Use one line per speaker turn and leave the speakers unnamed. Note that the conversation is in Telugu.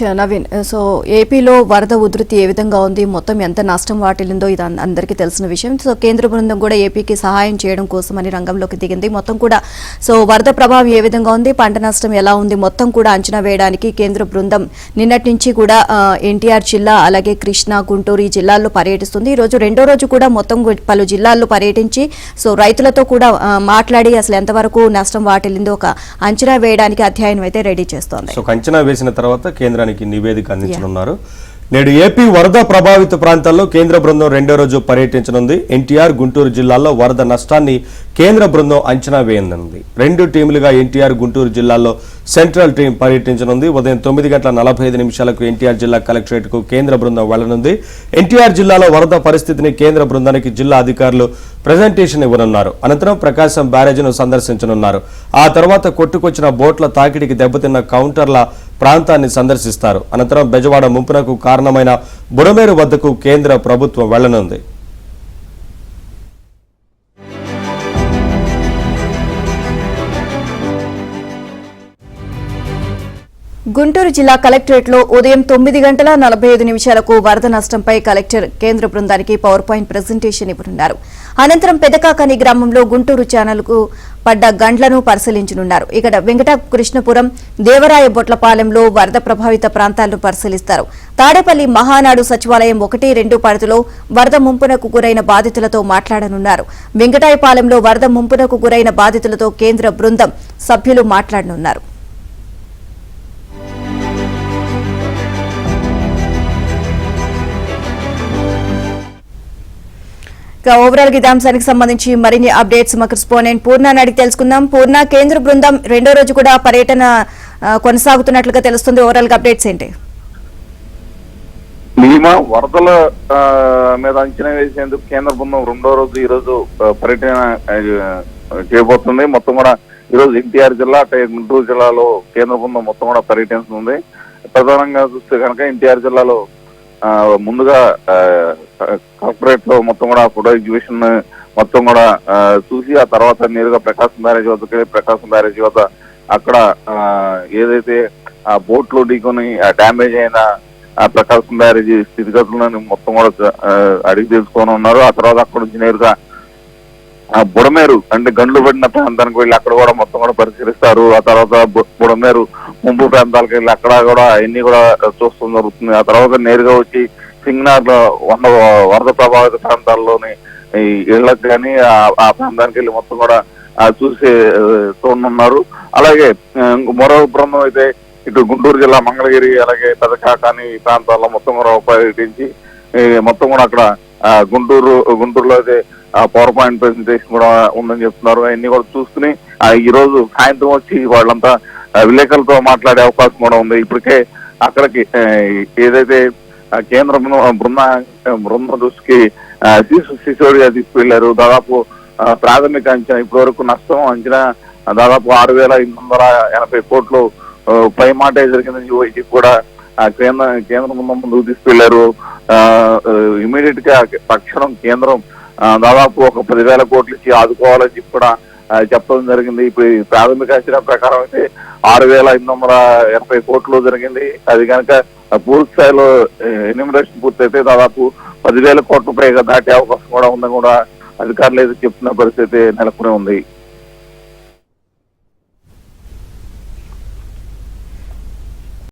రైట్ నవీన్, సో ఏపీలో వరద ఉధృతి ఏ విధంగా ఉంది, మొత్తం ఎంత నష్టం వాటిల్లిందో ఇది అందరికీ తెలిసిన విషయం. సో కేంద్ర బృందం కూడా ఏపీకి సహాయం చేయడం కోసమని రంగంలోకి దిగింది. మొత్తం కూడా సో వరద ప్రభావం ఏ విధంగా ఉంది, పంట నష్టం ఎలా ఉంది, మొత్తం కూడా అంచనా వేయడానికి కేంద్ర బృందం నిన్నటి నుంచి కూడా ఎన్టీఆర్ జిల్లా అలాగే కృష్ణా, గుంటూరు ఈ జిల్లాల్లో పర్యటిస్తుంది. ఈ రోజు రెండో రోజు కూడా మొత్తం పలు జిల్లాల్లో పర్యటించి సో రైతులతో కూడా మాట్లాడి అసలు ఎంతవరకు నష్టం వాటిల్లిందో ఒక అంచనా వేయడానికి అధ్యయనం అయితే రెడీ చేస్తోంది.
సో అంచనా వేసిన తర్వాత కేంద్రానికి నివేదిక అందించనున్నారు. నేడు ఏపీ వరద ప్రభావిత ప్రాంతాల్లో కేంద్ర బృందం రెండో రోజు పర్యటించనుంది. ఎన్టీఆర్, గుంటూరు జిల్లాల్లో వరద నష్టాన్ని కేంద్ర బృందం అంచనా వేయనుంది. 2 టీములుగా ఎన్టీఆర్, గుంటూరు జిల్లాల్లో సెంట్రల్ టీం పర్యటించనుంది. ఉదయం 9:45 ఎన్టీఆర్ జిల్లా కలెక్టరేట్ కు కేంద్ర బృందం వెళ్లనుంది. ఎన్టీఆర్ జిల్లాలో వరద పరిస్థితిని కేంద్ర బృందానికి జిల్లా అధికారులు ప్రెజెంటేషన్ ఇవ్వనున్నారు. అనంతరం ప్రకాశం బ్యారేజ్ను సందర్శించనున్నారు. ఆ తర్వాత కొట్టుకొచ్చిన బోట్ల తాకిడికి దెబ్బతిన్న కౌంటర్ల ప్రాంతాన్ని సందర్శిస్తారు. అనంతరం బెజవాడ ముంపునకు కారణమైన బుడమేరు వద్దకు కేంద్ర ప్రభుత్వం వెళ్లనుంది.
గుంటూరు జిల్లా కలెక్టరేట్లో ఉదయం 9:45 వరద నష్టంపై కలెక్టర్ కేంద్ర బృందానికి పవర్ పాయింట్ ప్రెజెంటేషన్ ఇవ్వనున్నారు. అనంతరం పెదకాకని గ్రామంలో గుంటూరు ఛానల్కు పడ్డ గండ్లను పరిశీలించనున్నారు. ఇక్కడ వెంకట కృష్ణపురం, దేవరాయ బొట్లపాలెంలో వరద ప్రభావిత ప్రాంతాలను పరిశీలిస్తారు. తాడేపల్లి మహానాడు సచివాలయం 1-2 పరిధిలో వరద ముంపునకు గురైన బాధితులతో మాట్లాడనున్నారు. వెంకటాయపాలెంలో వరద ముంపునకు గురైన బాధితులతో కేంద్ర బృందం సభ్యులు మాట్లాడనున్నారు. ఓవరాల్ గా అంశానికి సంబంధించి మరిన్ని అప్డేట్స్ మా కరెస్పాండెంట్ పూర్ణని అడిగి తెలుసుకుందాం. పూర్ణ, కేంద్ర బృందం రెండో రోజు కూడా పర్యటన కొనసాగుతున్నట్లుగా తెలుస్తుంది. ఓవరాల్ గా అప్డేట్స్ ఏంటి?
వరదల మీద అంచనా వేసేందుకు కేంద్ర బృందం రెండో రోజు ఈ రోజు పర్యటన చేయబోతుంది. మొత్తం కూడా ఈ రోజు ఎన్టీఆర్ జిల్లా, గుంటూరు జిల్లాలో కేంద్ర బృందం మొత్తం కూడా పర్యటిస్తుంది. ప్రధానంగా చూస్తే కనుక ఎన్టీఆర్ జిల్లాలో ముందుగా కార్పొరేట్ లో మొత్తం కూడా ఫోటో ఎగ్జిబిషన్ మొత్తం కూడా చూసి ఆ తర్వాత నేరుగా ప్రకాశం బ్యారేజ్ వద్దకు వెళ్ళి ప్రకాశం బ్యారేజ్ వద్ద అక్కడ ఏదైతే ఆ బోట్లు ఢీకొని డ్యామేజ్ అయిన ప్రకాశం బ్యారేజ్ స్థితిగతులను మొత్తం కూడా అడిగి తెలుసుకొని ఉన్నారు. ఆ తర్వాత అక్కడ నుంచి నేరుగా బుడమేరు అంటే గండ్లు పడిన ప్రాంతానికి వెళ్ళి అక్కడ కూడా మొత్తం కూడా పరిశీలిస్తారు. ఆ తర్వాత బుడమేరు ముంపు ప్రాంతాలకు వెళ్ళి అక్కడ కూడా అన్ని కూడా చూస్తూ జరుగుతుంది. ఆ తర్వాత నేరుగా వచ్చి సింగనార్ వరద ప్రభావిత ప్రాంతాల్లోని ఇళ్లకు కానీ ఆ ప్రాంతానికి వెళ్ళి మొత్తం కూడా చూసి చూడనున్నారు. అలాగే మరో బృందం అయితే ఇటు గుంటూరు జిల్లా మంగళగిరి అలాగే పెదకాకాని ప్రాంతాల్లో మొత్తం కూడా పర్యటించి మొత్తం కూడా అక్కడ గుంటూరులో అయితే పవర్ పాయింట్ ప్రెజెంటేషన్ కూడా ఉందని చెప్తున్నారు. అవన్నీ కూడా చూసుకుని ఈ రోజు సాయంత్రం వచ్చి వాళ్ళంతా విలేకరులతో మాట్లాడే అవకాశం కూడా ఉంది. ఇప్పటికే అక్కడికి ఏదైతే కేంద్ర బృందం దృష్టికి సిసోడియా తీసుకువెళ్లారు. దాదాపు ప్రాథమిక అంచనా ఇప్పటి వరకు నష్టం అంచనా దాదాపు 6,880 కోట్లు పై మాటే జరిగిందని కూడా కేంద్ర బృందం ముందుకు తీసుకువెళ్లారు. ఇమీడియట్ గా తక్షణం కేంద్రం దాదాపు ఒక 10,000 కోట్లు ఇచ్చి ఆదుకోవాలని చెప్పి కూడా చెప్పడం జరిగింది. ఇప్పుడు ప్రాథమిక అంచనా ప్రకారం అయితే 6,880 కోట్లు జరిగింది. అది కనుక పూర్తి స్థాయిలో ఎన్యూమరేషన్ పూర్తయితే దాదాపు 10,000 కోట్ల పైగా దాటే అవకాశం కూడా ఉందని కూడా అధికారులు అయితే చెప్తున్న పరిస్థితి నెలకొని ఉంది.